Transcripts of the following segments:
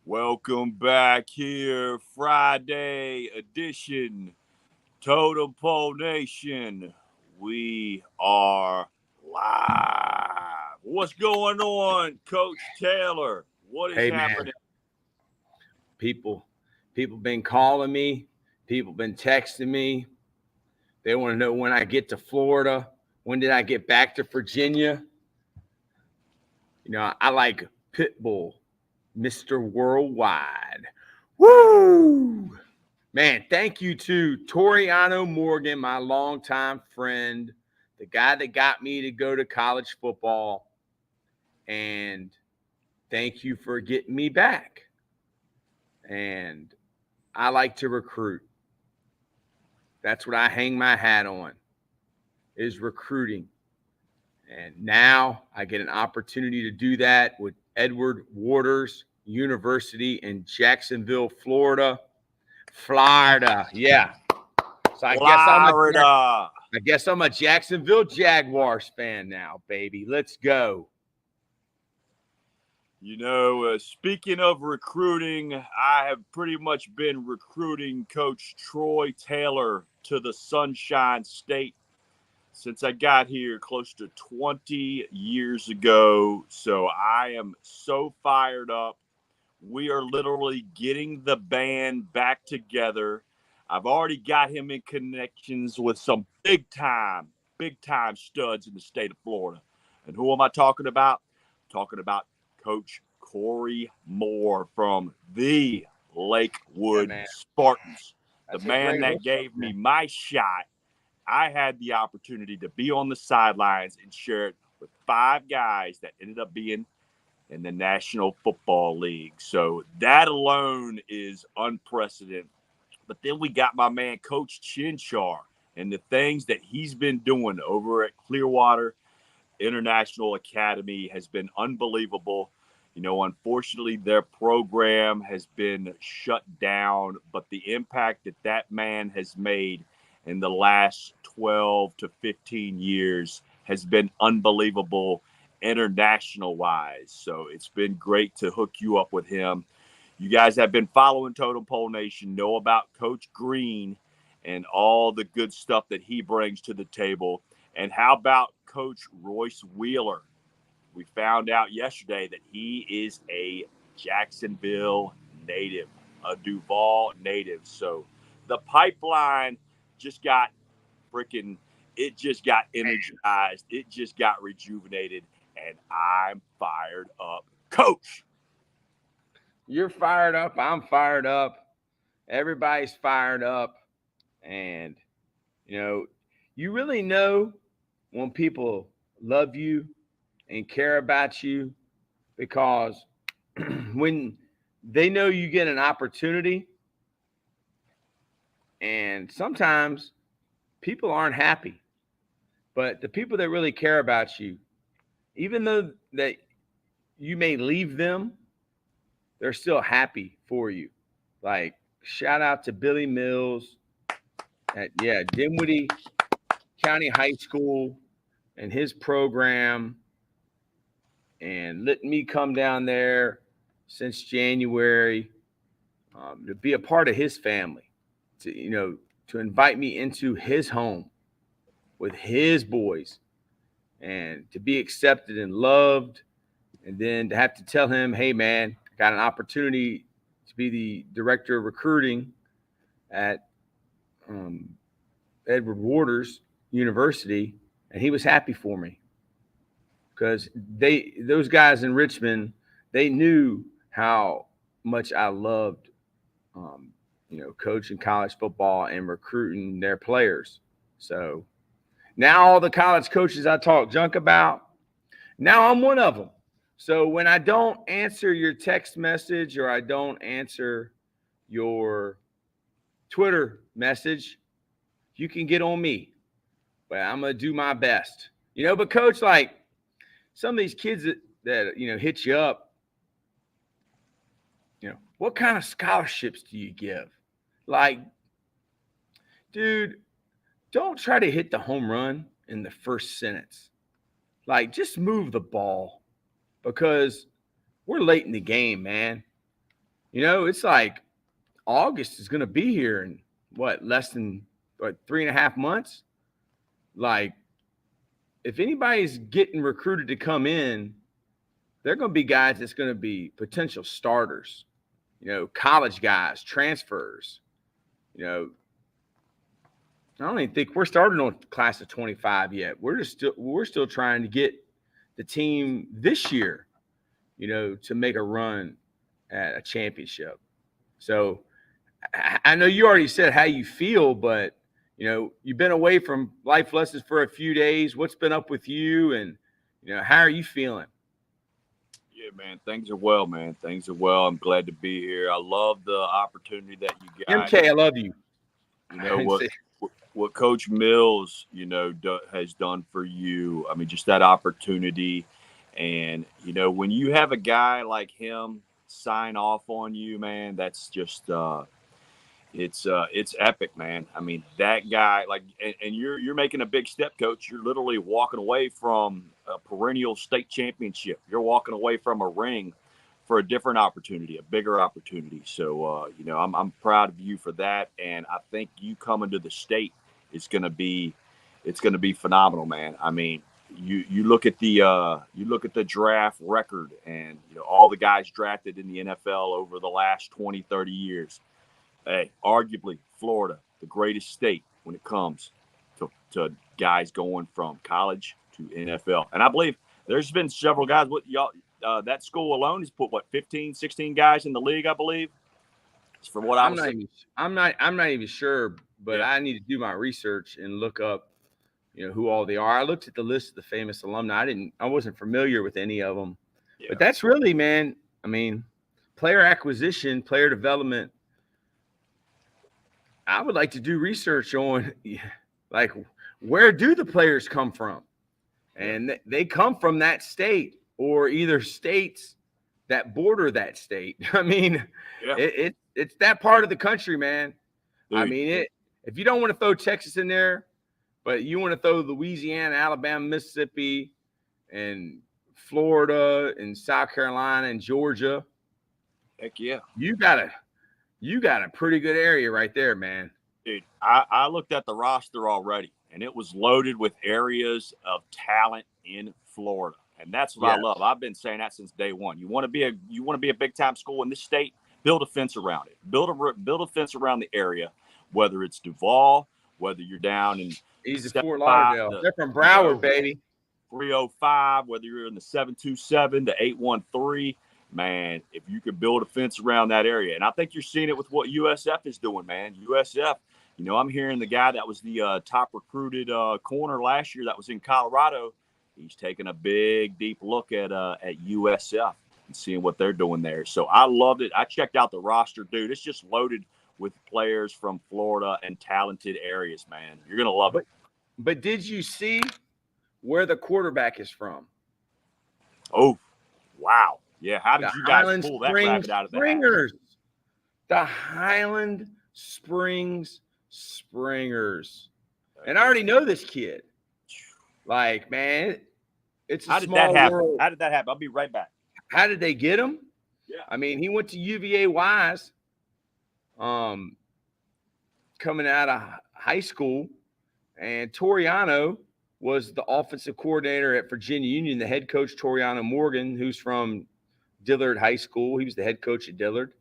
Welcome back here, Friday edition, Totem Pole Nation. We are live. What's going on, Coach Taylor? What is Hey man, happening? people, people been calling me. People been texting me. They want to know when I get to Florida. When did I get back to Virginia? I like Pitbull, Mr. Worldwide. Woo! Man, thank you to Toriano Morgan, my longtime friend, the guy that got me to go to college football. And thank you for getting me back. And I like to recruit. That's what I hang my hat on, is recruiting. And now I get an opportunity to do that with Edward Waters University in Jacksonville, Florida. Florida. Yeah. So Florida. I guess I'm a Jacksonville Jaguars fan now, baby. Let's go. Speaking of recruiting, I have pretty much been recruiting Coach Troy Taylor to the Sunshine State since I got here close to 20 years ago. So I am so fired up. We are literally getting the band back together. I've already got him in connections with some big time studs in the state of Florida. And who am I talking about? Talking about Coach Corey Moore from the Lakewood Spartans, the man that gave me my shot. I had the opportunity to be on the sidelines and share it with five guys that ended up being in the National Football League. So that alone is unprecedented. But then we got my man, Coach Chinchar, and the things that he's been doing over at Clearwater International Academy has been unbelievable. Unfortunately, their program has been shut down, but the impact that man has made in the last 12 to 15 years has been unbelievable international wise. So it's been great to hook you up with him. You guys have been following Totem Pole Nation, know about Coach Green and all the good stuff that he brings to the table. And how about Coach Royce Wheeler? We found out yesterday that he is a Jacksonville native, a Duval native. So the pipeline just got it just got energized. It just got rejuvenated. And I'm fired up. Coach! You're fired up. I'm fired up. Everybody's fired up. And, you really know when people love you and care about you because when they know you get an opportunity, and sometimes people aren't happy, but the people that really care about you, even though that you may leave them, they're still happy for you. Like, shout out to Billy Mills at Dinwiddie County High School and his program, and letting me come down there since January to be a part of his family, to invite me into his home with his boys, and to be accepted and loved, and then to have to tell him, hey man, I got an opportunity to be the director of recruiting at Edward Waters University, and he was happy for me because those guys in Richmond, they knew how much I loved, coaching college football and recruiting their players. So now all the college coaches I talk junk about, now I'm one of them. So when I don't answer your text message or I don't answer your Twitter message, you can get on me, but I'm going to do my best. But coach, like some of these kids that hit you up, what kind of scholarships do you give? Like, dude, don't try to hit the home run in the first sentence. Like, just move the ball because we're late in the game, man. It's like August is going to be here in less than 3.5 months. Like, if anybody's getting recruited to come in, they're going to be guys that's going to be potential starters, college guys, transfers. I don't even think we're starting on class of 25 yet. We're still trying to get the team this year, to make a run at a championship. So I know you already said how you feel, but you've been away from life lessons for a few days. What's been up with you, and how are you feeling? Yeah, man. Things are well, man. Things are well. I'm glad to be here. I love the opportunity that you got. MK, I love you. You know what Coach Mills, has done for you. I mean, just that opportunity, and when you have a guy like him sign off on you, man, that's just it's epic, man. I mean, that guy, like, and you're making a big step, Coach. You're literally walking away from a perennial state championship. You're walking away from a ring for a different opportunity, a bigger opportunity. So, I'm proud of you for that, and I think you coming to the state is going to be, it's going to be phenomenal, man. I mean, you look at the draft record, and all the guys drafted in the NFL over the last 20, 30 years. Hey, arguably Florida, the greatest state when it comes to guys going from college to NFL. And I believe there's been several guys. What y'all, that school alone has put 15, 16 guys in the league, I believe. It's from what I'm not even sure, but Yeah. I need to do my research and look up, who all they are. I looked at the list of the famous alumni. I wasn't familiar with any of them. Yeah. But that's really, man, I mean, player acquisition, player development. I would like to do research on, like, where do the players come from? And they come from that state, or either states that border that state. I mean, it's that part of the country, man. Dude. I mean, if you don't want to throw Texas in there, but you want to throw Louisiana, Alabama, Mississippi, and Florida, and South Carolina, and Georgia, heck yeah, you got a pretty good area right there, man. Dude, I looked at the roster already, and it was loaded with areas of talent in Florida, and that's what I love. I've been saying that since day one. You want to be a big time school in this state, build a fence around it. Build a fence around the area, whether it's Duval, whether you're down in Fort Lauderdale. They're from Broward, baby. 305, whether you're in the 727, the 813. Man, if you could build a fence around that area. And I think you're seeing it with what USF is doing, man. USF, I'm hearing the guy that was the top recruited corner last year that was in Colorado. He's taking a big, deep look at USF and seeing what they're doing there. So I loved it. I checked out the roster, dude. It's just loaded with players from Florida and talented areas, man. You're going to love it. But did you see where the quarterback is from? Oh, wow. Yeah, how did you guys pull that rabbit out of the hat? The Highland Springs Springers. And I already know this kid. Like, man, it's a small world. How did that happen? I'll be right back. How did they get him? Yeah. I mean, he went to UVA Wise, coming out of high school, and Toriano was the offensive coordinator at Virginia Union, the head coach, Toriano Morgan, who's from Dillard High School. He was the head coach at Dillard.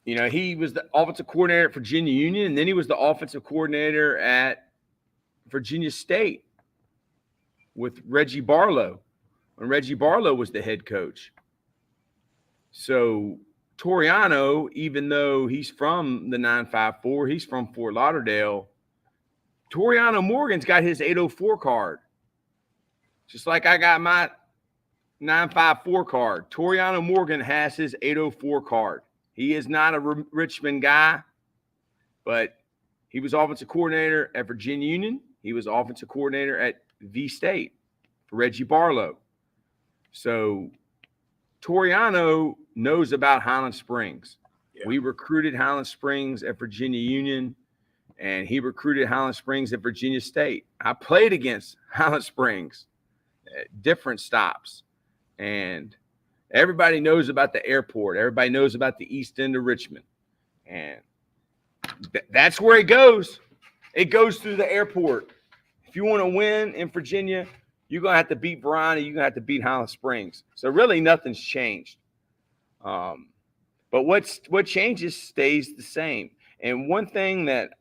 He was the offensive coordinator at Virginia Union, and then he was the offensive coordinator at Virginia State with Reggie Barlow, when Reggie Barlow was the head coach. So Toriano, even though he's from the 954, he's from Fort Lauderdale, Toriano Morgan's got his 804 card. Just like I got my 954 card. Toriano Morgan has his 804 card. He is not a Richmond guy, but he was offensive coordinator at Virginia Union. He was offensive coordinator at V State for Reggie Barlow. So Toriano knows about Highland Springs. Yeah. We recruited Highland Springs at Virginia Union, and he recruited Highland Springs at Virginia State. I played against Highland Springs at different stops. And, Everybody knows about the airport. Everybody knows about the east end of Richmond. And that's where it goes. It goes through the airport. If you want to win in Virginia, you're going to have to beat Verona. You're going to have to beat Highland Springs. So really nothing's changed. But what changes stays the same. And one thing that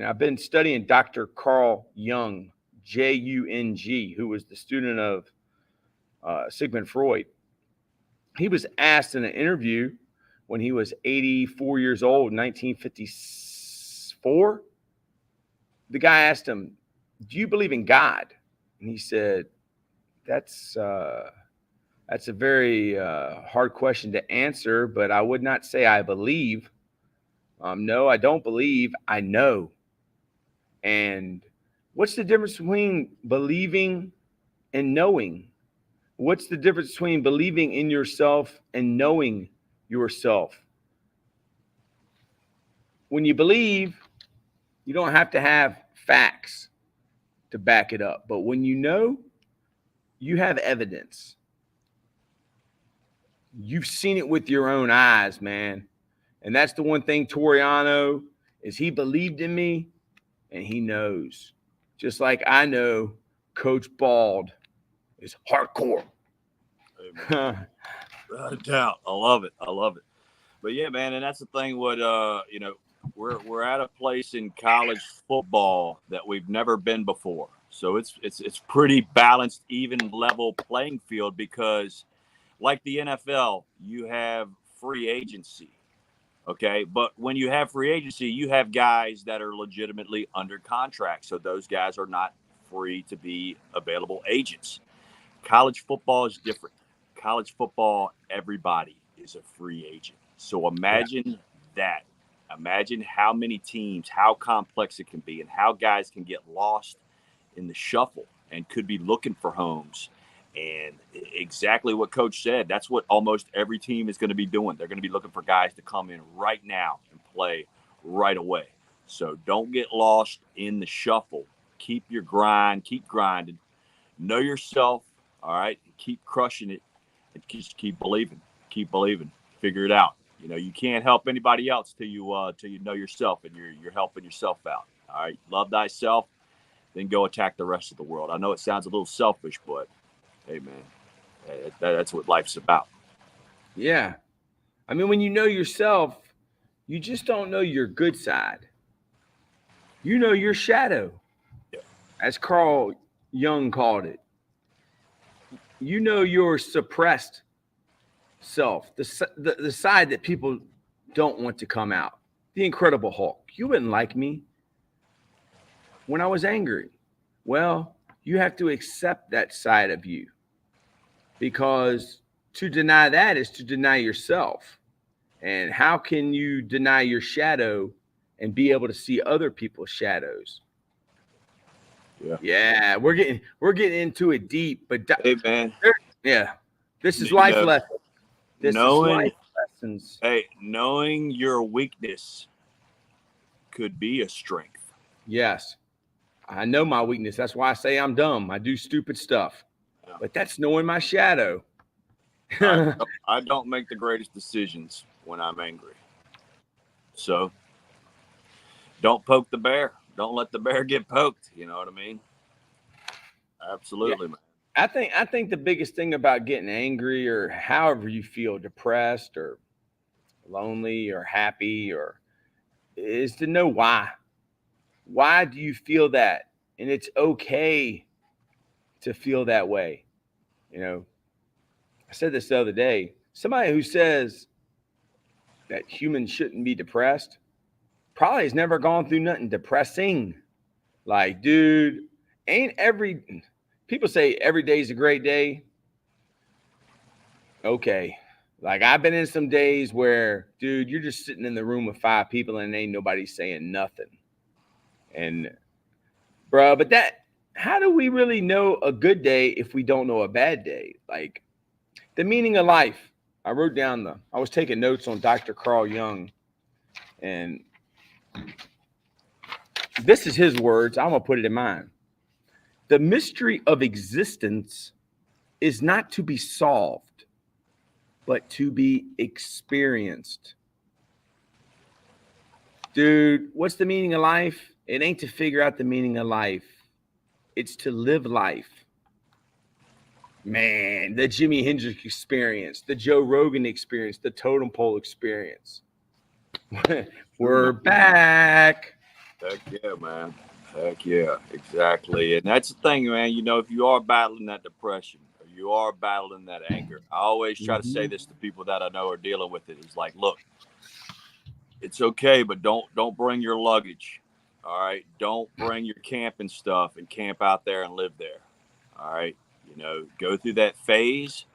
I've been studying Dr. Carl Jung, Jung, who was the student of Sigmund Freud. He was asked in an interview when he was 84 years old, 1954. The guy asked him, "Do you believe in God?" And he said, That's a very hard question to answer, but I would not say I believe. No, I don't believe. I know." And what's the difference between believing and knowing? What's the difference between believing in yourself and knowing yourself? When you believe, you don't have to have facts to back it up. But when you know, you have evidence. You've seen it with your own eyes, man. And that's the one thing Toriano is. He believed in me, and he knows. Just like I know Coach Bald is hardcore. Without a doubt. I love it. But yeah, man, and that's the thing. What we're at a place in college football that we've never been before. So it's pretty balanced, even level playing field, because like the NFL, you have free agency. Okay. But when you have free agency, you have guys that are legitimately under contract. So those guys are not free to be available agents. College football is different. College football, everybody is a free agent. So imagine that. Imagine how many teams, how complex it can be, and how guys can get lost in the shuffle and could be looking for homes. And exactly what Coach said, that's what almost every team is going to be doing. They're going to be looking for guys to come in right now and play right away. So don't get lost in the shuffle. Keep your grind, keep grinding, know yourself, all right, and keep crushing it, and just keep believing, figure it out. You can't help anybody else till you know yourself, and you're helping yourself out. All right, love thyself, then go attack the rest of the world. I know it sounds a little selfish, but hey, man, that's what life's about. Yeah. I mean, when you know yourself, you just don't know your good side. You know your shadow, as Carl Jung called it. You know your suppressed self, the side that people don't want to come out. The Incredible Hulk. You wouldn't like me when I was angry. Well, you have to accept that side of you, because to deny that is to deny yourself. And how can you deny your shadow and be able to see other people's shadows? Yeah, we're getting into it deep, but hey, man, this is life lessons. This is life lessons. Hey, knowing your weakness could be a strength. Yes, I know my weakness. That's why I say I'm dumb. I do stupid stuff, but that's knowing my shadow. I don't make the greatest decisions when I'm angry. So don't poke the bear. Don't let the bear get poked. You know what I mean? Absolutely, man. I think the biggest thing about getting angry, or however you feel, depressed or lonely or happy, is to know why. Why do you feel that? And it's okay to feel that way. I said this the other day. Somebody who says that humans shouldn't be depressed probably has never gone through nothing depressing. Like, dude, people say every day is a great day. Okay. Like, I've been in some days where, dude, you're just sitting in the room with 5 people and ain't nobody saying nothing. And, bro, but how do we really know a good day if we don't know a bad day? Like, the meaning of life. I wrote down I was taking notes on Dr. Carl Jung, and this is his words. I'm going to put it in mine. The mystery of existence is not to be solved. but to be experienced. Dude, what's the meaning of life? It ain't to figure out the meaning of life. It's to live life. Man, the Jimi Hendrix experience, the Joe Rogan experience, the Totem Pole experience. We're back. Heck yeah, man. Heck yeah, exactly. And that's the thing, man. You know, if you are battling that depression or you are battling that anger, I always try to say this to people that I know are dealing with it. It's like, look, it's okay, but don't bring your luggage. All right. Don't bring your camping stuff and camp out there and live there. All right. You know, go through that phase,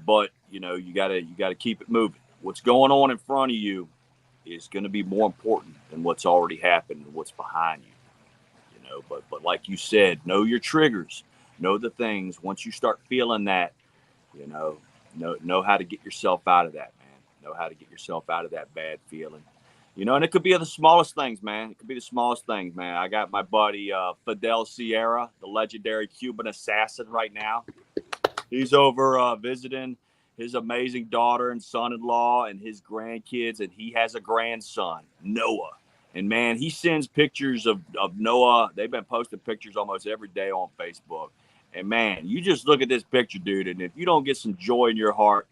but you know, you gotta keep it moving. What's going on in front of you is going to be more important than what's already happened and what's behind you. You know, but like you said, know your triggers, know the things. Once you start feeling that, you know how to get yourself out of that, man. Know how to get yourself out of that bad feeling. You know, and it could be the smallest things, man. It could be the smallest things, man. I got my buddy Fidel Sierra, the legendary Cuban assassin, right now. He's over visiting his amazing daughter and son-in-law and his grandkids, and he has a grandson, Noah. And, man, he sends pictures of Noah. They've been posting pictures almost every day on Facebook. And, man, you just look at this picture, dude, and if you don't get some joy in your heart,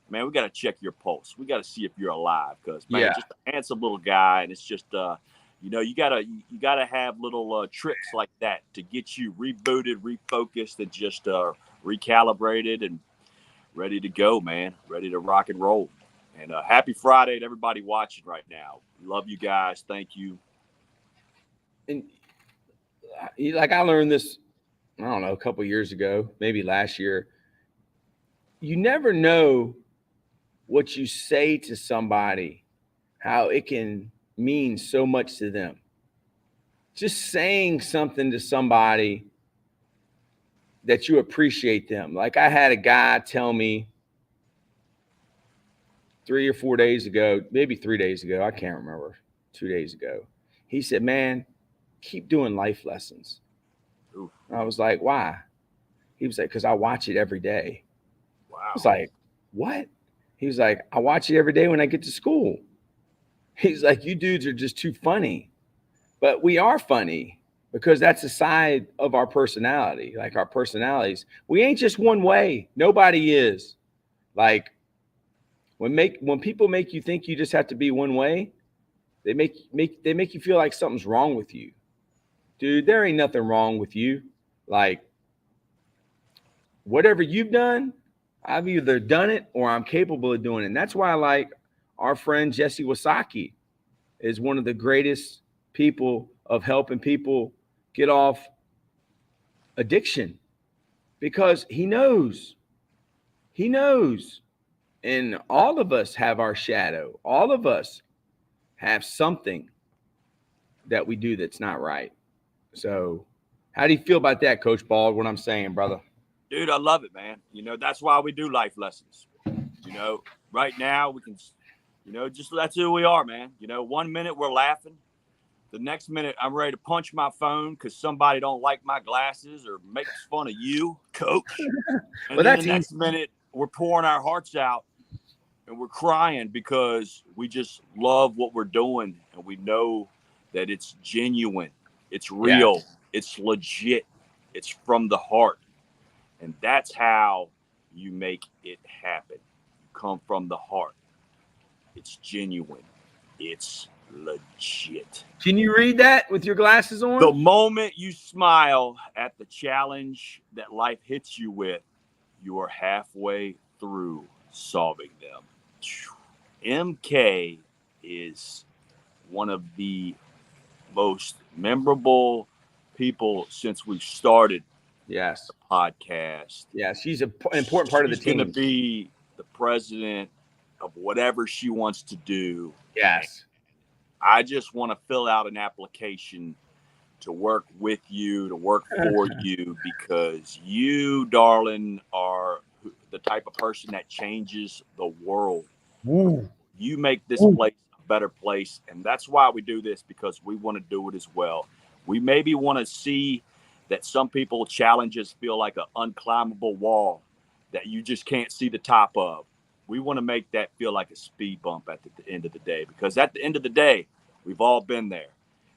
man, we got to check your pulse. We got to see if you're alive because, man, just a handsome little guy, and it's just you know, you gotta have little tricks like that to get you rebooted, refocused, and just recalibrated and ready to go, man. Ready to rock and roll. And happy Friday to everybody watching right now. Love you guys. Thank you. And like I learned this, I don't know, a couple years ago, maybe last year. You never know what you say to somebody, how it can mean so much to them. Just saying something to somebody that you appreciate them. Like I had a guy tell me 3 or 4 days ago, maybe 3 days ago, I can't remember, 2 days ago. He said, man, keep doing life lessons. I was like, why? He was like, because I watch it every day. Wow. I was like, what? He was like, I watch it every day when I get to school. He's like, you dudes are just too funny. But we are funny because that's a side of our personality, like our personalities. We ain't just one way. Nobody is. Like when people make you think you just have to be one way, they make you feel like something's wrong with you. Dude, there ain't nothing wrong with you. Like whatever you've done, I've either done it or I'm capable of doing it. And that's why I like our friend Jesse Wasaki is one of the greatest people of helping people get off addiction because he knows. And all of us have our shadow. All of us have something that we do that's not right. So how do you feel about that, Coach Bald, what I'm saying, brother? Dude, I love it, man. You know, that's why we do life lessons. You know, right now we can, you know, just that's who we are, man. You know, 1 minute we're laughing. The next minute I'm ready to punch my phone because somebody don't like my glasses or makes fun of you, Coach. And then the next minute we're pouring our hearts out and we're crying because we just love what we're doing and we know that it's genuine, it's real, it's legit, it's from the heart. And that's how you make it happen. You come from the heart. It's genuine. It's legit. Can you read that with your glasses on? The moment you smile at the challenge that life hits you with, you are halfway through solving them. MK is one of the most memorable people since we've started the podcast. Yeah, she's an important part of the team. She's going to be the president of whatever she wants to do. Yes. I just want to fill out an application to work with you, to work for you, because you, darling, are the type of person that changes the world. Woo. You make this place a better place, and that's why we do this, because we want to do it as well. We maybe want to see that some people challenges feel like an unclimbable wall that you just can't see the top of. we want to make that feel like a speed bump at the end of the day, because at the end of the day, we've all been there.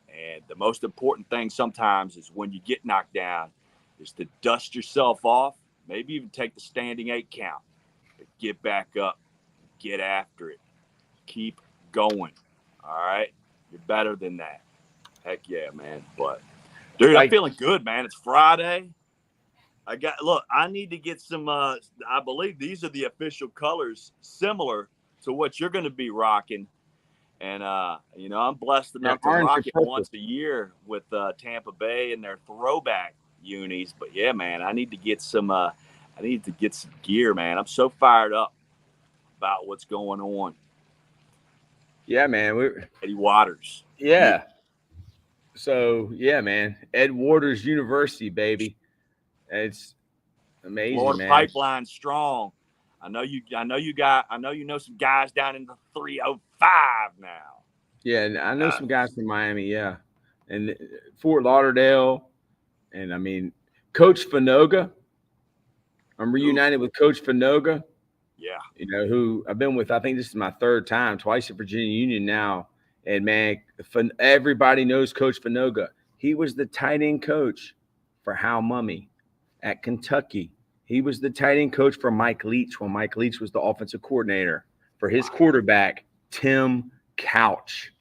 And the most important thing sometimes is when you get knocked down is to dust yourself off, maybe even take the standing 8 count, but get back up, get after it, keep going. All right. You're better than that. Heck yeah, man. But dude, I'm feeling good, man. It's Friday. I need to get some I believe these are the official colors similar to what you're going to be rocking. And I'm blessed enough to rock it once a year with Tampa Bay and their throwback unis. But yeah, man, I need to get some gear, man. I'm so fired up about what's going on. Yeah, man. Eddie Waters. Yeah. So yeah, man. Ed Waters University, baby. It's amazing, Florida man. Pipeline strong. I know you know some guys down in the 305 now. Yeah, and I know some guys from Miami, yeah. And Fort Lauderdale. And I mean, Coach Fanoga. I'm reunited with Coach Fanoga. Yeah. You know, who I've been with, I think this is my 3rd time, twice at Virginia Union now. And man, everybody knows Coach Fanoga. He was the tight end coach for Hal Mumme at Kentucky. He was the tight end coach for Mike Leach when Mike Leach was the offensive coordinator for his quarterback, Tim Couch.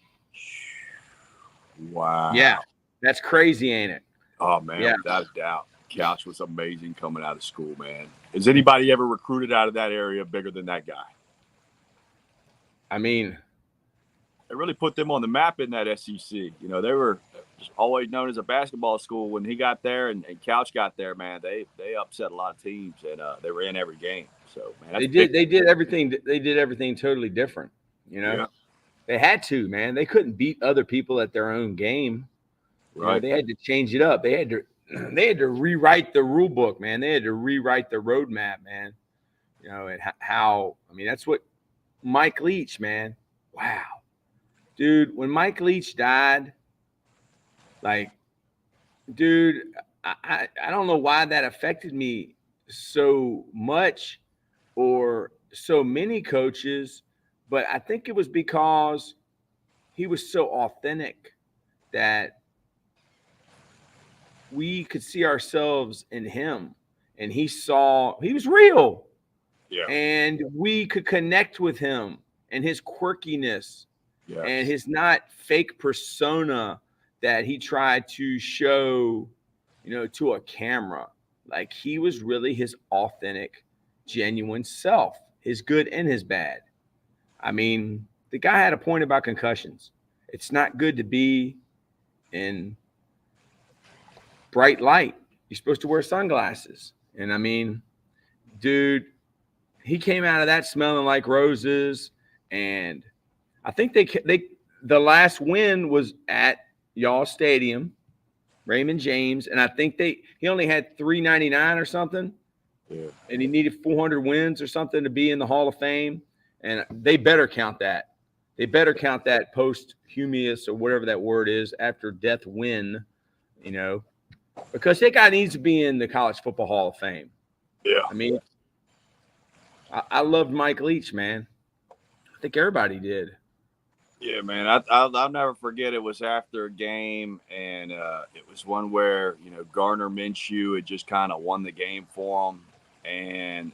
Wow. Yeah, that's crazy, ain't it? Oh, man, yeah. Without a doubt. Couch was amazing coming out of school, man. Has anybody ever recruited out of that area bigger than that guy? I mean, it really put them on the map in that SEC. You know, they were always known as a basketball school. When he got there and Couch got there, man, they upset a lot of teams, and they were in every game. So, man, they did everything totally different. You know, They had to, man. They couldn't beat other people at their own game. Right. You know, they had to change it up. They had to rewrite the rule book, man. They had to rewrite the roadmap, man. You know, and that's what Mike Leach, man. Wow. Dude, when Mike Leach died, I don't know why that affected me so much or so many coaches, but I think it was because he was so authentic that we could see ourselves in him, and he was real. Yeah. And we could connect with him and his quirkiness and his not fake persona that he tried to show, to a camera. Like, he was really his authentic, genuine self, his good and his bad. I mean, the guy had a point about concussions. It's not good to be in bright light. You're supposed to wear sunglasses. And I mean, dude, he came out of that smelling like roses. And I think the last win was at Y'all Stadium, Raymond James, and I think he only had 399 or something. Yeah. And he needed 400 wins or something to be in the Hall of Fame. And they better count that. They better count that posthumous or whatever that word is, after death win, because that guy needs to be in the College Football Hall of Fame. Yeah. I mean, I loved Mike Leach, man. I think everybody did. Yeah, man. I'll never forget. It was after a game, and it was one where Gardner Minshew had just kind of won the game for him, and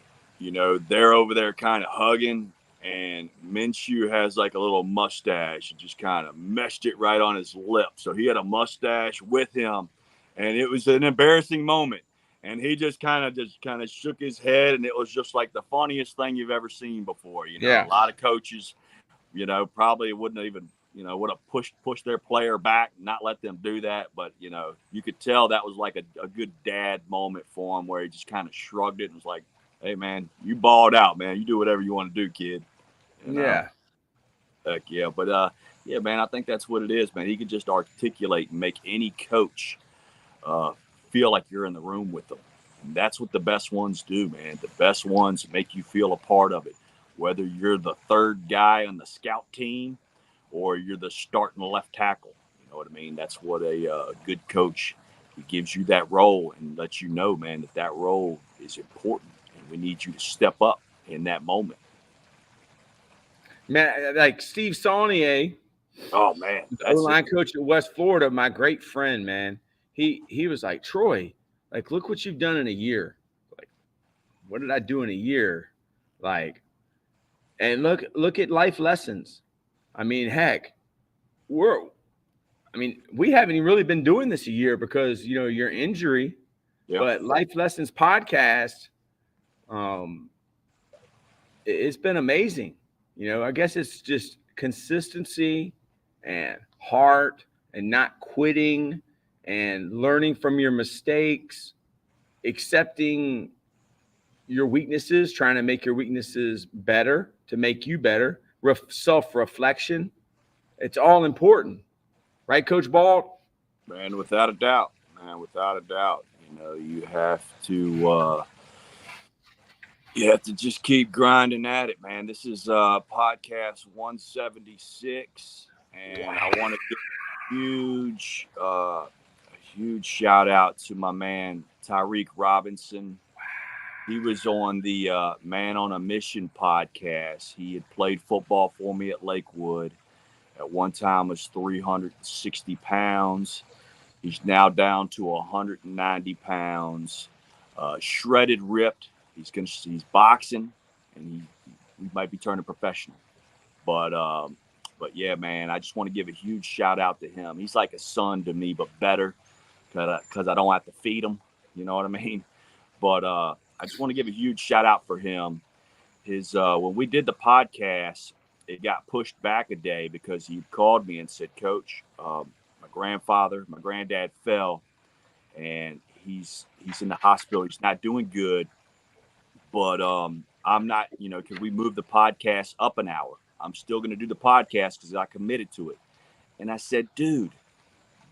they're over there kind of hugging, and Minshew has like a little mustache and just kind of meshed it right on his lip. So he had a mustache with him, and it was an embarrassing moment. And he just kind of shook his head, and it was just like the funniest thing you've ever seen before. A lot of coaches, probably wouldn't even, would have pushed their player back, not let them do that. But, you could tell that was like a good dad moment for him, where he just kind of shrugged it and was like, hey, man, you balled out, man. You do whatever you want to do, kid. Yeah. Heck yeah. But, yeah, man, I think that's what it is, man. He could just articulate and make any coach feel like you're in the room with them. And that's what the best ones do, man. The best ones make you feel a part of it. Whether you're the third guy on the scout team or you're the starting left tackle, you know what I mean? That's what a good coach, he gives you that role and lets man, that role is important, and we need you to step up in that moment. Man, like Steve Saunier, Oh man, the O-line coach at West Florida, my great friend, man. He was like, Troy, like, look what you've done in a year. Like, what did I do in a year? Like, and look at life lessons. I mean, heck, we haven't really been doing this a year because your injury. Yep. But Life Lessons podcast, it's been amazing. I guess it's just consistency and heart and not quitting and learning from your mistakes, accepting your weaknesses, trying to make your weaknesses better to make you better, self-reflection. It's all important. Right, Coach Bald? Man, without a doubt. You have to just keep grinding at it, man. This is podcast 176, and I want to give a huge shout out to my man Tyreek Robinson. He was on the Man on a Mission podcast. He had played football for me at Lakewood. At one time was 360 pounds. He's now down to 190 pounds, shredded, ripped. He's boxing, and he might be turning professional. But yeah, man, I just want to give a huge shout out to him. He's like a son to me, but better because I don't have to feed him. You know what I mean? But I just want to give a huge shout out for him. When we did the podcast, it got pushed back a day because he called me and said, Coach, my granddad fell, and he's in the hospital. He's not doing good. But I'm not, can we move the podcast up an hour? I'm still going to do the podcast because I committed to it. And I said, dude,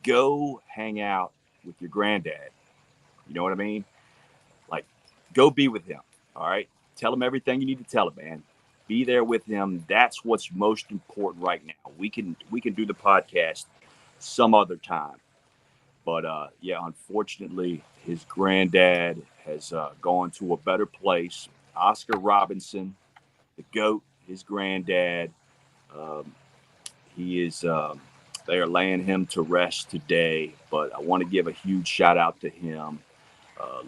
go hang out with your granddad. You know what I mean? Like, go be with him. All right. Tell him everything you need to tell him, man. Be there with him. That's what's most important right now. We can do the podcast some other time. But unfortunately, his granddad has gone to a better place. Oscar Robinson, the GOAT, his granddad, they are laying him to rest today. But I want to give a huge shout out to him.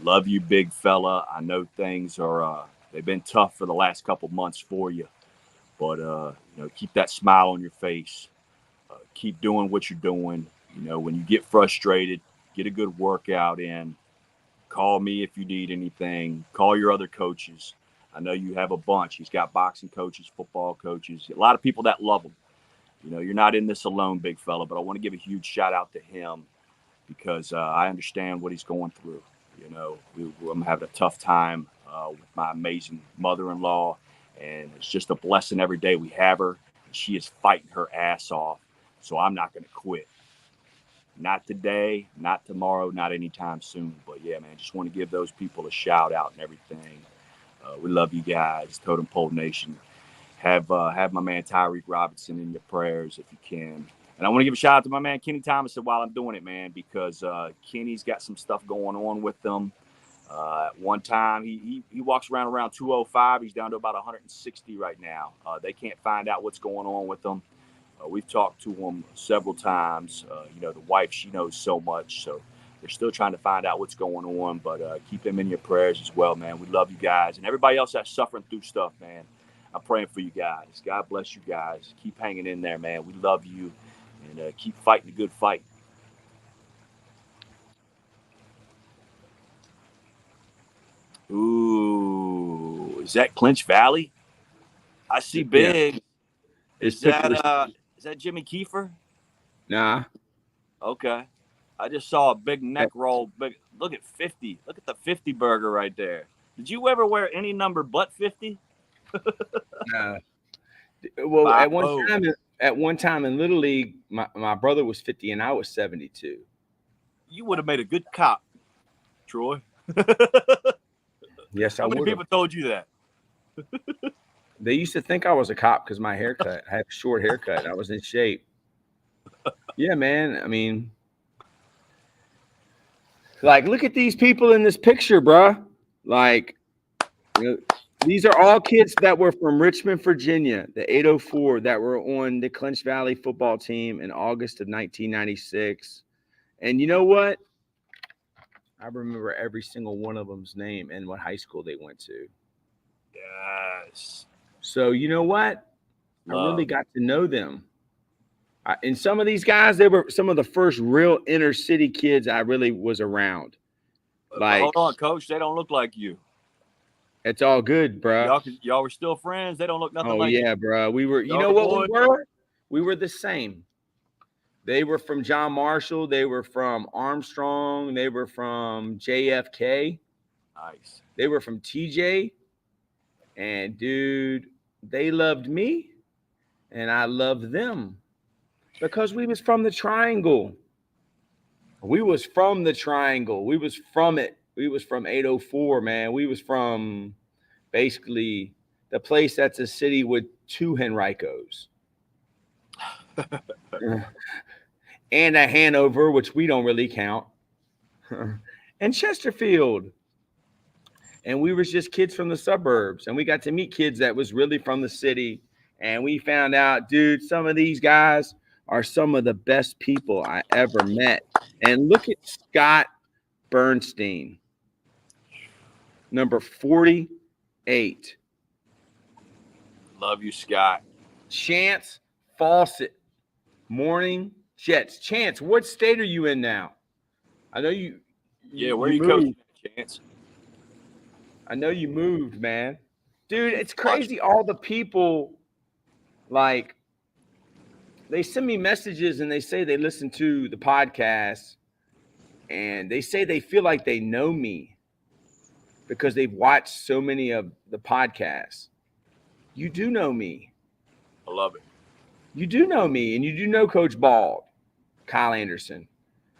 Love you, big fella. I know things they've been tough for the last couple months for you. But, keep that smile on your face. Keep doing what you're doing. When you get frustrated, get a good workout in. Call me if you need anything. Call your other coaches. I know you have a bunch. He's got boxing coaches, football coaches, a lot of people that love him. You're not in this alone, big fella, but I want to give a huge shout out to him because I understand what he's going through. I'm having a tough time with my amazing mother-in-law, and it's just a blessing every day we have her. She is fighting her ass off, so I'm not going to quit. Not today, not tomorrow, not anytime soon. But yeah, man, just want to give those people a shout out and everything. We love you guys, Totem Pole Nation. Have my man Tyreek Robinson in your prayers if you can. And I want to give a shout out to my man Kenny Thomas while I'm doing it, man, because Kenny's got some stuff going on with them. At one time, he walks around 205. He's down to about 160 right now. They can't find out what's going on with them. We've talked to him several times. The wife, she knows so much, so they're still trying to find out what's going on. But keep him in your prayers as well, man. We love you guys. And everybody else that's suffering through stuff, man, I'm praying for you guys. God bless you guys. Keep hanging in there, man. We love you. And keep fighting the good fight. Ooh, is that Clinch Valley? I see big. Yeah. Is that Jimmy Kiefer? Nah. Okay. I just saw a big neck roll. Look at 50. Look at the 50 burger right there. Did you ever wear any number but 50? No. Well, at one time in Little League, my brother was 50 and I was 72. You would have made a good cop, Troy. Yes, I would. How many people told you that? They used to think I was a cop because my haircut. I had a short haircut. I was in shape. Yeah, man. I mean, like, look at these people in this picture, bruh. Like, These are all kids that were from Richmond, Virginia, the 804 that were on the Clinch Valley football team in August of 1996. And you know what? I remember every single one of them's name and what high school they went to. Yes. So you know what? Love. I really got to know them. And some of these guys, they were some of the first real inner city kids I really was around. Like, hold on, Coach. They don't look like you. It's all good, bro. Y'all were still friends. They don't look nothing Oh, like yeah, you. bro. We were, you Y'all know the what boys? we were? We were the same. They were from John Marshall. They were from Armstrong. They were from JFK. Nice. They were from TJ. And, dude, they loved me, and I loved them because we was from the triangle. We was from the triangle. We was from it. We was from 804, man. We was from basically the place that's a city with 2 Henricos. And a Hanover, which we don't really count. And Chesterfield. And we was just kids from the suburbs. And we got to meet kids that was really from the city. And we found out, dude, some of these guys are some of the best people I ever met. And look at Scott Bernstein, number 48. Love you, Scott. Chance Fawcett, Morning Jets. Chance, what state are you in now? I know you. Yeah, where you coaching, Chance? I know you moved, man. Dude, it's crazy. All the people, like, they send me messages and they say they listen to the podcast and they say they feel like they know me because they've watched so many of the podcasts. You do know me. I love it. You do know me, and you do know Coach Bald, Kyle Anderson.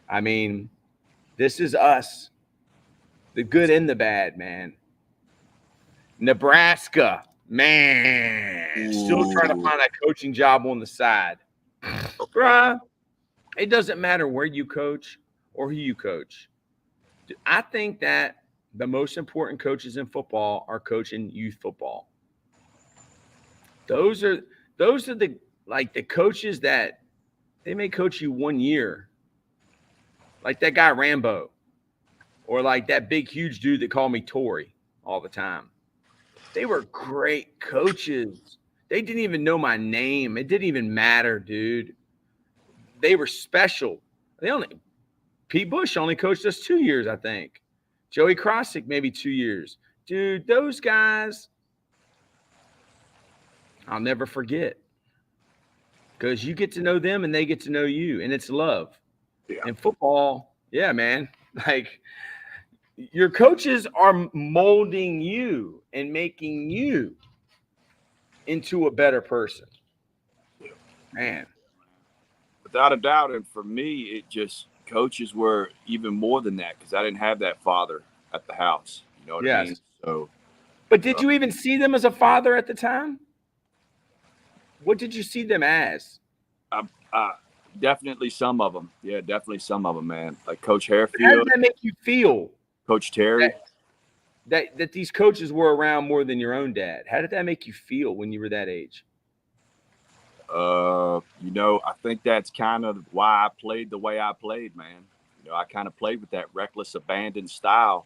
I mean, this is us, the good and the bad, man. Nebraska, man, still trying to find a coaching job on the side. Bruh, it doesn't matter where you coach or who you coach. I think that the most important coaches in football are coaching youth football. Those are the coaches that they may coach you 1 year. Like that guy Rambo, or like that big huge dude that called me Tory all the time. They were great coaches. They didn't even know my name. It didn't even matter, dude. They were special. Pete Bush only coached us 2 years, I think. Joey Krosick, maybe 2 years. Dude, those guys, I'll never forget. Because you get to know them and they get to know you, and it's love. Yeah. And football, yeah, man. Like, your coaches are molding you and making you into a better person. Man. Without a doubt. And for me, it just coaches were even more than that because I didn't have that father at the house. You know what I mean? So, but did you even see them as a father at the time? What did you see them as? Definitely some of them. Yeah, definitely some of them, man. Like Coach Harefield. How did that make you feel? Coach Terry. That these coaches were around more than your own dad. How did that make you feel when you were that age? I think that's kind of why I played the way I played, man. I kind of played with that reckless, abandoned style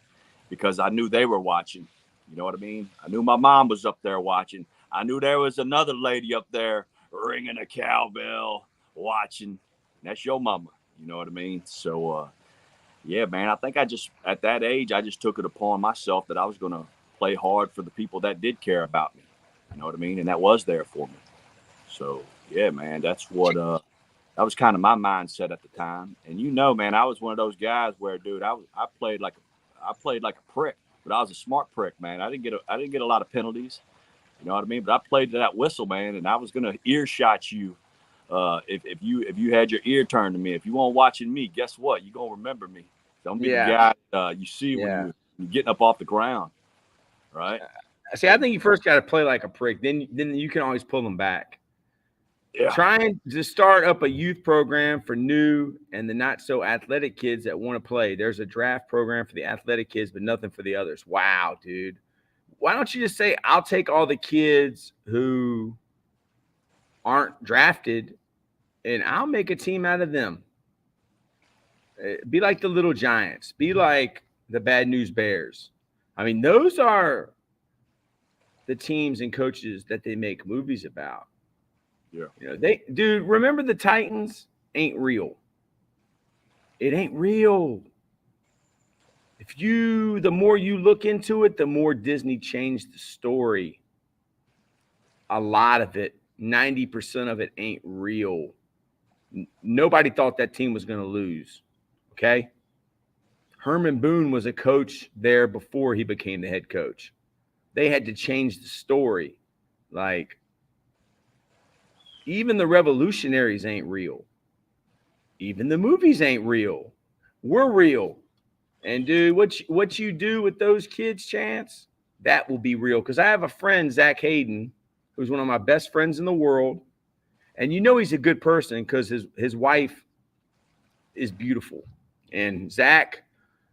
because I knew they were watching. You know what I mean? I knew my mom was up there watching. I knew there was another lady up there ringing a cowbell watching. That's your mama. You know what I mean? So, yeah, man, I think at that age, I just took it upon myself that I was going to play hard for the people that did care about me. You know what I mean? And that was there for me. So, yeah, man, that's what that was kind of my mindset at the time. And man, I was one of those guys where, dude, I played like a prick, but I was a smart prick, man. I didn't get a lot of penalties. You know what I mean? But I played to that whistle, man, and I was gonna earshot you if you had your ear turned to me. If you weren't watching me, guess what? You're gonna remember me. Don't be the guy you see when you're getting up off the ground, right? See, I think you first got to play like a prick. Then you can always pull them back. Yeah. Trying to start up a youth program for new and the not so athletic kids that want to play. There's a draft program for the athletic kids, but nothing for the others. Wow, dude. why don't you just say, I'll take all the kids who aren't drafted and I'll make a team out of them. Be like the Little Giants. Be like the Bad News Bears. I mean, those are the teams and coaches that they make movies about. Yeah. Dude, remember the Titans ain't real. It ain't real. The more you look into it, the more Disney changed the story. A lot of it, 90% of it ain't real. Nobody thought that team was going to lose. Okay. Herman Boone was a coach there before he became the head coach. They had to change the story. Like, even the revolutionaries ain't real. Even the movies ain't real. We're real. And dude, what you do with those kids, Chance, that will be real. Because I have a friend, Zach Hayden, who's one of my best friends in the world. And he's a good person because his wife is beautiful. And Zach,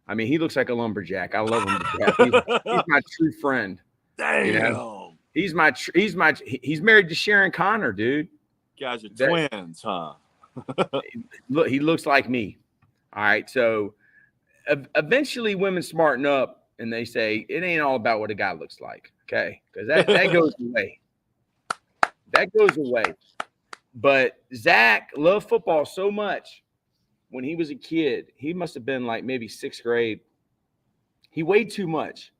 I mean, he looks like a lumberjack. I love him to death. He's my true friend. Damn. He's married to Sharon Connor, dude. You guys are twins, huh? Look, he looks like me. All right. So eventually women smarten up and they say it ain't all about what a guy looks like. Okay. Because that goes away. That goes away. But Zach loved football so much when he was a kid. He must have been like maybe 6th grade. He weighed too much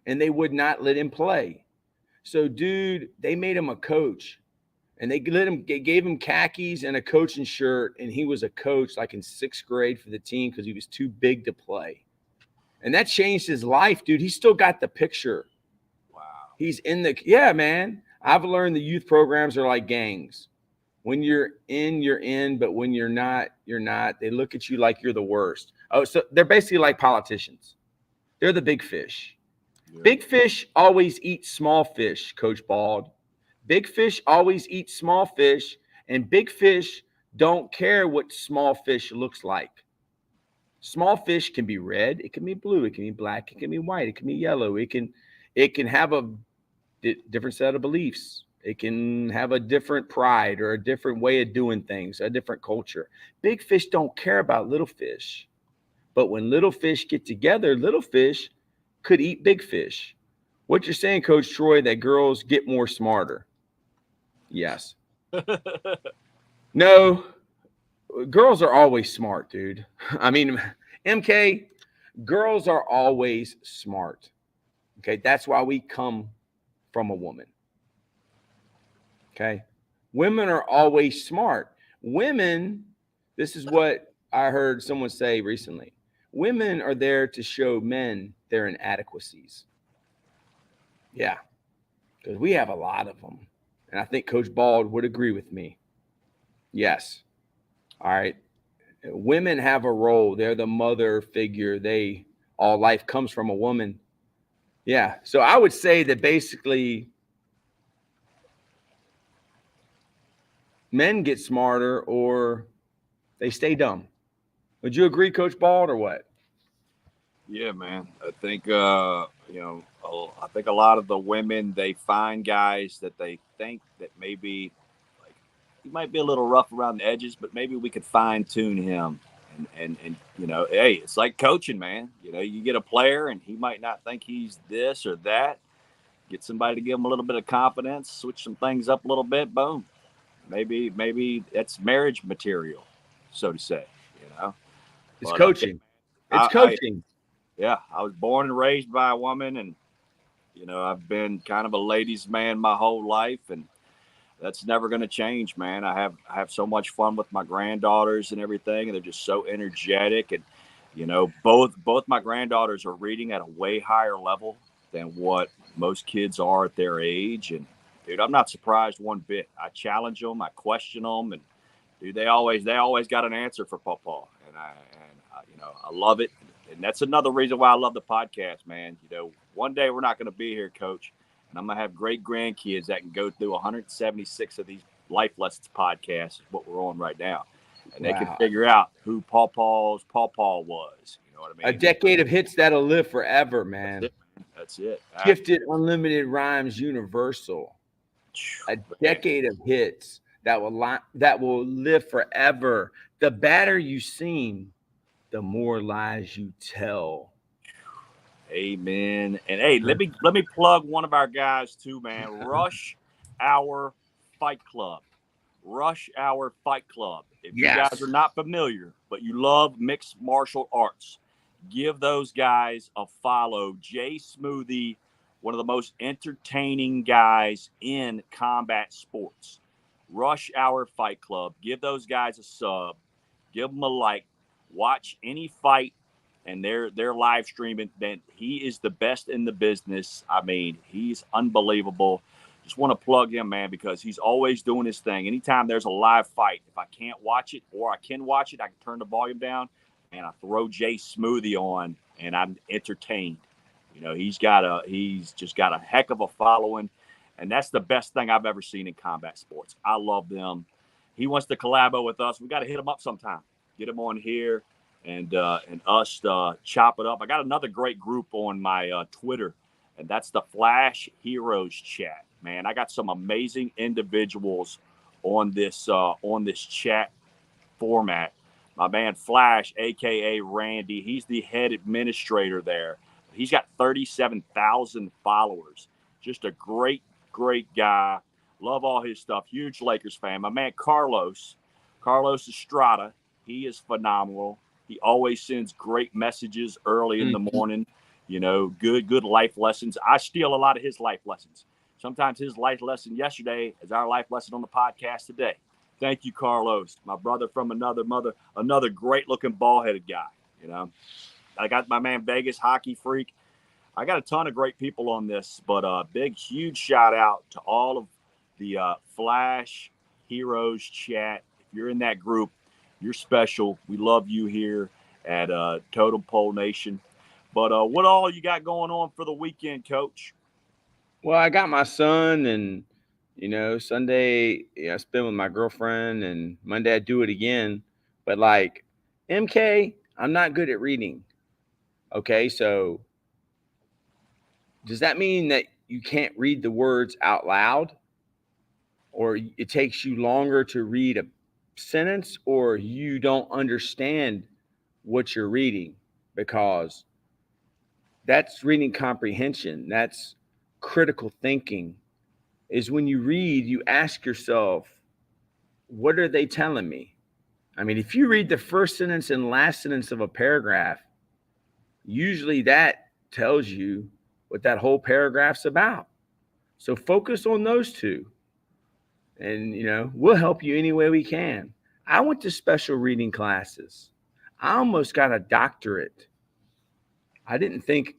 and they would not let him play. So, dude, they made him a coach and they gave him khakis and a coaching shirt. And he was a coach like in 6th grade for the team because he was too big to play. And that changed his life, dude. He still got the picture. Wow. He's yeah, man. I've learned the youth programs are like gangs. When you're in, but when you're not, you're not. They look at you like you're the worst. Oh, so they're basically like politicians. They're the big fish. Yeah. Big fish always eat small fish, Coach Bald. Big fish always eat small fish, and big fish don't care what small fish looks like. Small fish can be red, it can be blue, it can be black, it can be white, it can be yellow. It can have a different set of beliefs. It can have a different pride or a different way of doing things, a different culture. Big fish don't care about little fish. But when little fish get together, little fish could eat big fish. What you're saying, Coach Troy, that girls get more smarter. Yes. No, girls are always smart, dude. I mean, MK, girls are always smart. Okay, that's why we come from a woman. Okay. Women are always smart. Women, this is what I heard someone say recently. Women are there to show men their inadequacies. Yeah. Because we have a lot of them. And I think Coach Bald would agree with me. Yes. All right. Women have a role. They're the mother figure. All life comes from a woman. Yeah. So I would say that basically men get smarter or they stay dumb. Would you agree, Coach Bald, or what? Yeah, man. I think I think a lot of the women, they find guys that they think that maybe like he might be a little rough around the edges, but maybe we could fine tune him. And hey, it's like coaching, man. You get a player and he might not think he's this or that. Get somebody to give him a little bit of confidence, switch some things up a little bit, boom. Maybe that's marriage material, so to say. It's coaching. It's coaching. I was born and raised by a woman, and I've been kind of a ladies' man my whole life, and that's never going to change, man. I have so much fun with my granddaughters and everything, and they're just so energetic, and both my granddaughters are reading at a way higher level than what most kids are at their age, and dude, I'm not surprised one bit. I challenge them, I question them, and dude, they always got an answer for Pawpaw, and I love it. And that's another reason why I love the podcast, man. One day we're not going to be here, Coach, and I'm going to have great grandkids that can go through 176 of these Life Lessons podcasts, is what we're on right now. And they can figure out who Pawpaw's Pawpaw was. You know what I mean? A decade of hits that'll live forever, man. That's it. Gifted Unlimited Rhymes Universal. A decade of hits that will live forever. The badder you seem, the more lies you tell. Amen. And hey, let me plug one of our guys too, man. Rush Hour Fight Club. Rush Hour Fight Club. If you guys are not familiar, but you love mixed martial arts, give those guys a follow. Jay Smoothie, one of the most entertaining guys in combat sports. Rush Hour Fight Club. Give those guys a sub. Give them a like. Watch any fight, and they're live streaming. Then he is the best in the business. I mean, he's unbelievable. Just want to plug him, man, because he's always doing his thing. Anytime there's a live fight, if I can't watch it or I can watch it, I can turn the volume down and I throw Jay Smoothie on, and I'm entertained. You know, he's just got a heck of a following, and that's the best thing I've ever seen in combat sports. I love them. He wants to collabo with us. We got to hit him up sometime. Get him on here and us chop it up. I got another great group on my Twitter, and that's the Flash Heroes chat. Man, I got some amazing individuals on this chat format. My man Flash, aka Randy, he's the head administrator there. He's got 37,000 followers. Just a great guy. Love all his stuff. Huge Lakers fan. My man Carlos Estrada, he is phenomenal. He always sends great messages early in the morning. You know, good life lessons. I steal a lot of his life lessons. Sometimes his life lesson yesterday is our life lesson on the podcast today. Thank you, Carlos, my brother from another mother, another great-looking ball-headed guy. You know, I got my man Vegas Hockey Freak. I got a ton of great people on this, but huge shout out to all of the Flash Heroes chat. If you're in that group, you're special. We love you here at Totem Pole Nation. But what all you got going on for the weekend, Coach? Well, I got my son, and Sunday I spend with my girlfriend, and Monday I do it again. But like MK, I'm not good at reading. Okay, so does that mean that you can't read the words out loud, or it takes you longer to read a sentence, or you don't understand what you're reading? Because that's reading comprehension. That's critical thinking. Is when you read, you ask yourself, what are they telling me? I mean, if you read the first sentence and last sentence of a paragraph, usually that tells you what that whole paragraph's about. So focus on those two. And, we'll help you any way we can. I went to special reading classes. I almost got a doctorate. I didn't think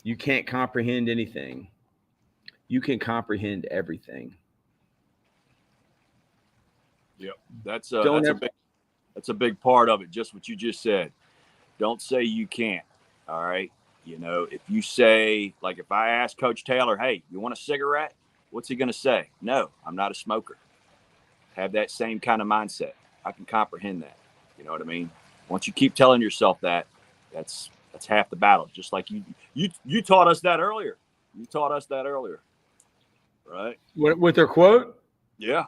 you can't comprehend anything. You can comprehend everything. Yep. That's a big part of it. Just what you just said. Don't say you can't. All right. If you say, like, if I ask Coach Taylor, hey, you want a cigarette? What's he going to say? No, I'm not a smoker. Have that same kind of mindset. I can comprehend that. You know what I mean? Once you keep telling yourself that, that's half the battle. Just like you taught us that earlier. Right? With their quote? Yeah.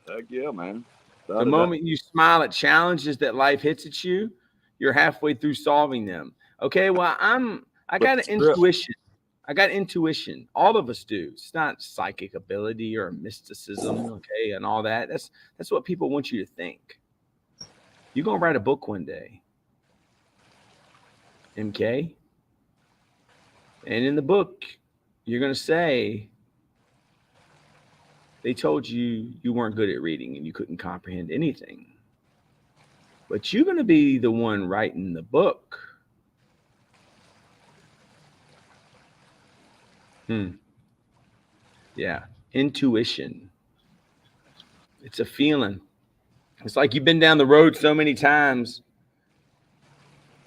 Heck yeah, man. The moment you smile at challenges that life hits at you, you're halfway through solving them. Okay, well, I got an intuition. I got intuition. All of us do. It's not psychic ability or mysticism, okay, and all that. That's what people want you to think. You're going to write a book one day, MK. And in the book, you're going to say, they told you you weren't good at reading and you couldn't comprehend anything. But you're going to be the one writing the book. Yeah. Intuition. It's a feeling. It's like you've been down the road so many times.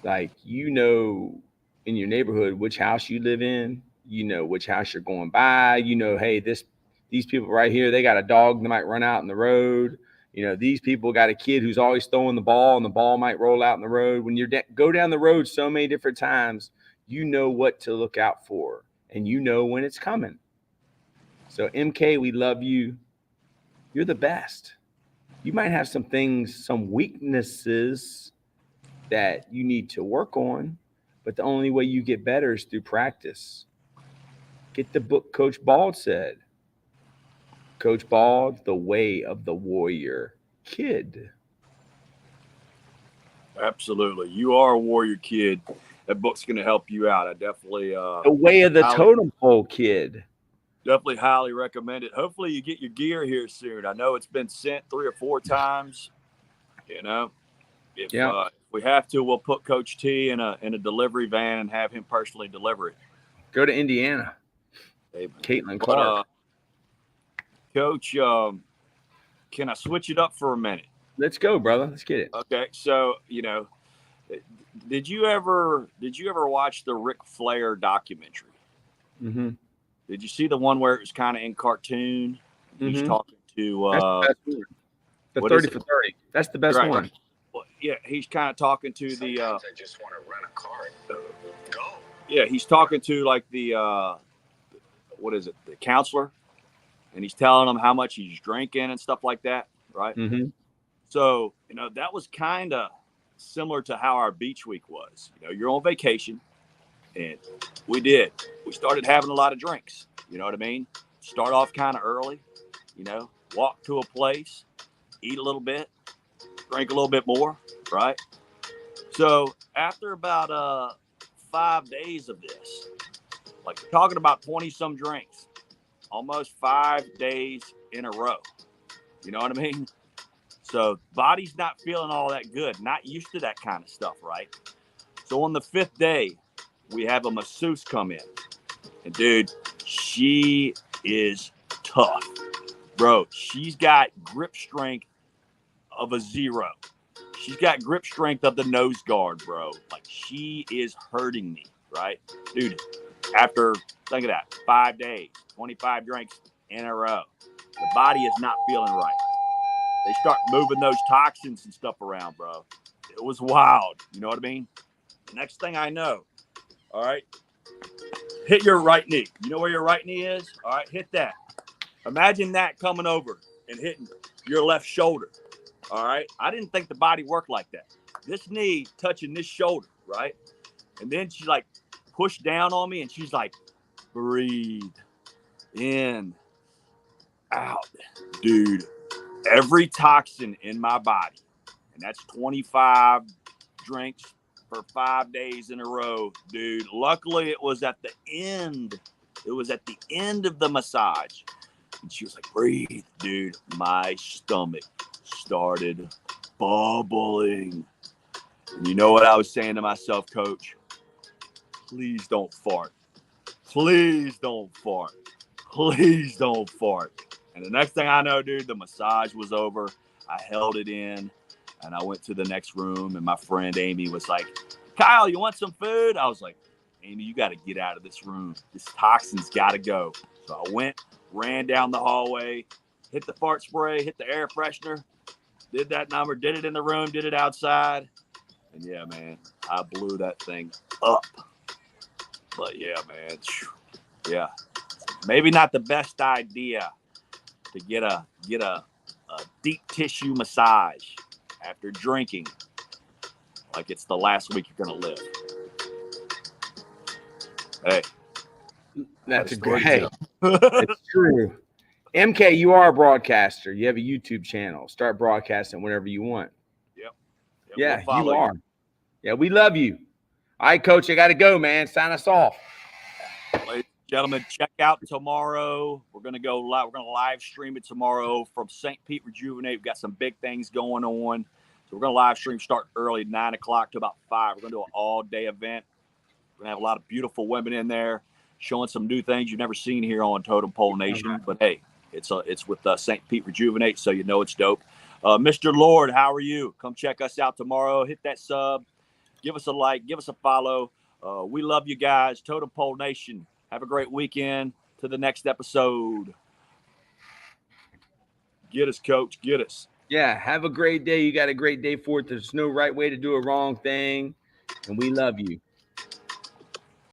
Like, in your neighborhood, which house you live in, which house you're going by, hey, these people right here, they got a dog that might run out in the road. These people got a kid who's always throwing the ball and the ball might roll out in the road. When you go down the road so many different times, you know what to look out for, and you know when it's coming. So MK, we love you. You're the best. You might have some things, some weaknesses that you need to work on, but the only way you get better is through practice. Get the book Coach Bald said. Coach Bald, The Way of the Warrior Kid. Absolutely. You are a warrior kid. That book's going to help you out. I definitely The Way of the Totem Pole Kid. Definitely highly recommend it. Hopefully you get your gear here soon. I know it's been sent 3 or 4 times. You know, if we have to, we'll put Coach T in a delivery van and have him personally deliver it. Go to Indiana. Caitlin Clark. Coach, can I switch it up for a minute? Let's go, brother. Let's get it. Okay. So, did you ever watch the Ric Flair documentary? Mm-hmm. Did you see the one where it was kind of in cartoon? He's talking to the 30 for 30. That's the best one. Well, yeah, he's kind of talking to the. I just want to rent a car. Go. Yeah, he's talking to like the what is it? The counselor, and he's telling him how much he's drinking and stuff like that, right? Mm-hmm. So that was kind of similar to how our beach week was. You're on vacation, and we started having a lot of drinks. You know what I mean? Start off kind of early, walk to a place, eat a little bit, drink a little bit more, right? So after about 5 days of this, like we're talking about 20 some drinks, almost 5 days in a row. You know what I mean? So body's not feeling all that good, not used to that kind of stuff, right? So on the 5th day, we have a masseuse come in. And dude, she is tough. Bro, she's got grip strength of a 0. She's got grip strength of the nose guard, bro. Like, she is hurting me, right? Dude, after, think of that, 5 days, 25 drinks in a row, the body is not feeling right. They start moving those toxins and stuff around, bro. It was wild. You know what I mean? The next thing I know, all right, hit your right knee. You know where your right knee is? All right, hit that. Imagine that coming over and hitting your left shoulder. All right. I didn't think the body worked like that. This knee touching this shoulder, right? And then she like pushed down on me and she's like, breathe in, out. Dude, every toxin in my body, and that's 25 drinks for 5 days in a row, dude. Luckily, it was at the end. It was at the end of the massage. And she was like, breathe, dude. My stomach started bubbling. And you know what I was saying to myself, Coach? Please don't fart. Please don't fart. Please don't fart. And the next thing I know, dude, the massage was over. I held it in, and I went to the next room, and my friend Amy was like, Kyle, you want some food? I was like, Amy, you got to get out of this room. This toxin's got to go. So I went, ran down the hallway, hit the fart spray, hit the air freshener, did that number, did it in the room, did it outside. And yeah, man, I blew that thing up. But yeah, man, yeah, maybe not the best idea to get a deep tissue massage after drinking like it's the last week you're going to live. Hey. That's great. It's true. MK, you are a broadcaster. You have a YouTube channel. Start broadcasting whenever you want. Yep. Yeah, we'll you are. Yeah, we love you. All right, Coach, I got to go, man. Sign us off. Ladies and gentlemen, check out tomorrow. We're going to go live. We're going to live stream it tomorrow from St. Pete Rejuvenate. We've got some big things going on. So we're going to live stream start early, 9 o'clock to about 5. We're going to do an all-day event. We're going to have a lot of beautiful women in there showing some new things you've never seen here on Totem Pole Nation. But, hey, it's with St. Pete Rejuvenate, so you know it's dope. Mr. Lord, how are you? Come check us out tomorrow. Hit that sub. Give us a like. Give us a follow. We love you guys. Totem Pole Nation. Have a great weekend. To the next episode. Get us, Coach. Get us. Yeah, have a great day. You got a great day for it. There's no right way to do a wrong thing. And we love you.